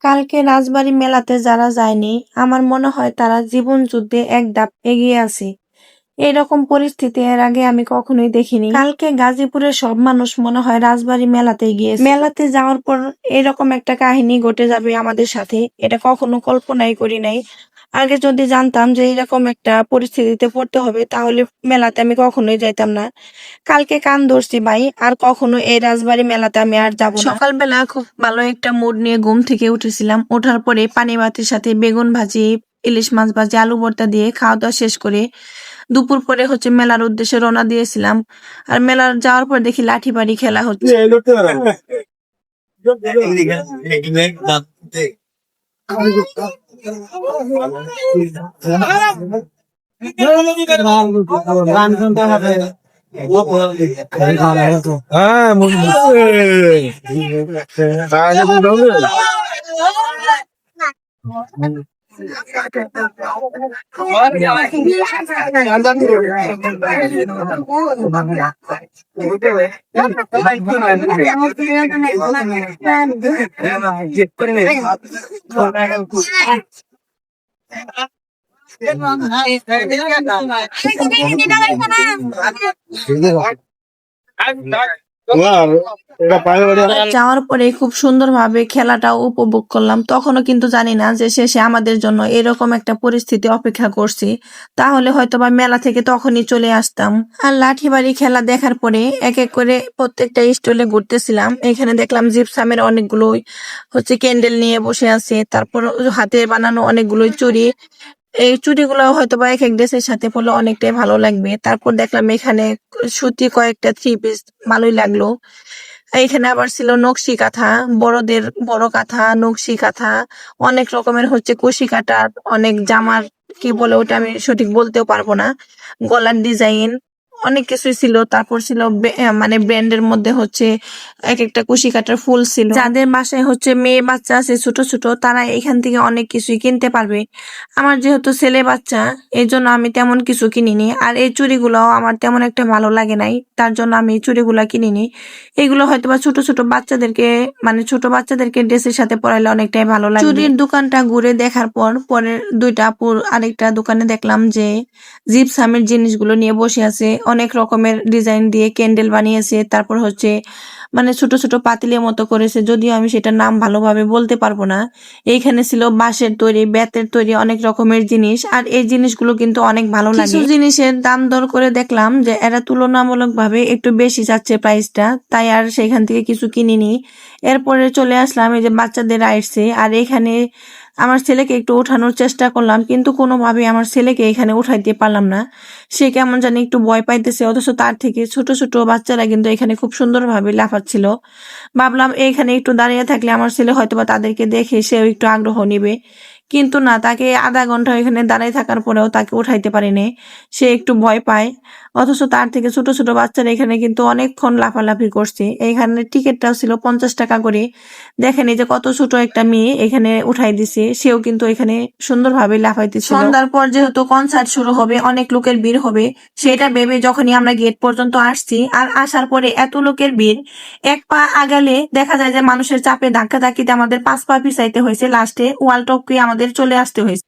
কালকে রাজবাড়ী মেলাতে যারা যায়নি, আমার মনে হয় তারা জীবন যুদ্ধে এক ধাপ এগিয়ে আছে। এরকম পরিস্থিতি এর আগে আমি কখনোই দেখিনি। কালকে গাজীপুরের সব মানুষ মনে হয় রাজবাড়ী মেলাতে গিয়েছে। মেলাতে যাওয়ার পর এরকম একটা কাহিনী ঘটে যাবে আমাদের সাথে, এটা কখনো কল্পনাই করি নাই। আগে যদি জানতাম যে এরকম একটা পরিস্থিতিতে পড়তে হবে, তাহলে মেলাতে আমি কখনোই যাইতাম না। কালকে কান ধরছি ভাই, আর কখনো এই রাজবাড়ী মেলাতে আমি আর যাব না। সকালবেলা খুব ভালো একটা মুড নিয়ে ঘুম থেকে উঠেছিলাম। ওঠার পরে পানি ভাতের সাথে বেগুন ভাজি, ইলিশ মাছ ভাজি, আলু ভর্তা দিয়ে খাওয়া দাওয়া শেষ করে দুপুর পরে মেলার উদ্দেশ্যে রওনা দিয়েছিলাম। আর মেলার যাওয়ার পর দেখি লাঠি বাড়ি খেলা হচ্ছে। যাওয়ার পরে খুব সুন্দরভাবে খেলাটাও উপভোগ করলাম। তখনও কিন্তু জানি না যে শেষে আমাদের জন্য এরকম একটা পরিস্থিতি অপেক্ষা করছে। তাহলে হয়তোবা মেলা থেকে তখনই চলে আসতাম। আর লাঠিবাড়ি খেলা দেখার পরে এক এক করে প্রত্যেকটা স্টলে ঘুরতেছিলাম। এখানে দেখলাম জিপসামের অনেকগুলো ক্যান্ডেল নিয়ে বসে আছে। তারপর হাতে বানানো অনেকগুলো চুড়ি। এই চুড়িগুলো হয়তোবা এক এক ড্রেসের সাথে পরলে অনেকটাই ভালো লাগবে। তারপর দেখলাম এখানে সুতি কয়েকটা থ্রি পিস, ভালোই লাগলো। এখানে আবার ছিল নকশি কাঁথা, বড়দের বড় কাঁথা, নকশি কাঁথা, অনেক রকমের কুশি কাটার, অনেক জামার কি বলে ওটা আমি সঠিক বলতেও পারবো না, গলার ডিজাইন অনেক কিছুই ছিল। তারপর ছিল মানে ব্র্যান্ডের মধ্যে এক একটা কুশি কাটার ফুল ছিল। যাদের বাসায় মেয়ে বাচ্চা আছে ছোট ছোট, তারা এখান থেকে অনেক কিছুই কিনতে পারবে। আমার যেহেতু ছেলে বাচ্চা, এই জন্য আমি তেমন কিছু কিনিনি। আর এই চুড়িগুলো আমার তেমন একটা ভালো লাগে নাই, তার জন্য আমি এই চুড়িগুলা কিনিনি। এগুলো হয়তোবা ছোট ছোট বাচ্চাদেরকে, মানে ছোট বাচ্চাদেরকে ড্রেসের সাথে পরাইলে অনেকটাই ভালো লাগে। চুড়ির দোকানটা ঘুরে দেখার পর পরের দুইটা আরেকটা দোকানে দেখলাম যে জিপসামের জিনিসগুলো নিয়ে বসে আছে। অনেক রকমের ডিজাইন দিয়ে ক্যান্ডেল বানিয়েছে। তারপর মানে ছোট ছোট পাতিলের মতো করেছে, যদিও আমি সেটার নাম ভালোভাবে বলতে পারবো না। এইখানে ছিল বাঁশের তৈরি, বেতের তৈরি অনেক রকমের জিনিস। আর এই জিনিসগুলো কিন্তু অনেক ভালো লাগে। কিছু জিনিসের দাম দর করে দেখলাম যে এরা তুলনামূলকভাবে একটু বেশি যাচ্ছে প্রাইসটা, তাই আর সেখান থেকে কিছু কিনিনি। এরপরে চলে আসলাম এই যে বাচ্চাদের আইসে। আর এখানে আমার ছেলেকে একটু ওঠানোর চেষ্টা করলাম, কিন্তু কোনোভাবে আমার ছেলেকে এখানে উঠাইতে পারলাম না। সে কেমন জানি একটু ভয় পাইতেছে, অথচ তার থেকে ছোট ছোট বাচ্চারা কিন্তু এখানে খুব সুন্দরভাবে লাফাচ্ছিল। ভাবলাম এখানে একটু দাঁড়িয়ে থাকলে আমার ছেলে হয়তোবা তাদেরকে দেখে সেও একটু আগ্রহ নিবে, কিন্তু না, তাকে আধা ঘন্টা এখানে দাঁড়িয়ে থাকার পরেও তাকে উঠাইতে পারিনি। সে একটু ভয় পায়, অথচ তার থেকে ছোট ছোট বাচ্চারা এখানে কিন্তু অনেকক্ষণ লাফালাফি করছে। এইখানে টিকিটটাও ছিল 50 টাকা করে। দেখেন এই যে কত ছোট একটা মেয়ে এখানে উঠাই দিছে, সেও কিন্তু এখানে সুন্দরভাবে লাফাইতেছিল। সন্ধ্যার পর যেহেতু কনসার্ট শুরু হবে, অনেক লোকের ভিড় হবে, সেটা ভেবে যখনই আমরা গেট পর্যন্ত আসছি, আর আসার পরে এত লোকের ভিড়, এক পা আগালে দেখা যায় যে মানুষের চাপে ধাক্কা ধাক্কিতে আমাদের 5 পা পিছাইতে হয়েছে। লাস্টে ওয়াল টপকে আমাদের চলে আসতে হয়েছে।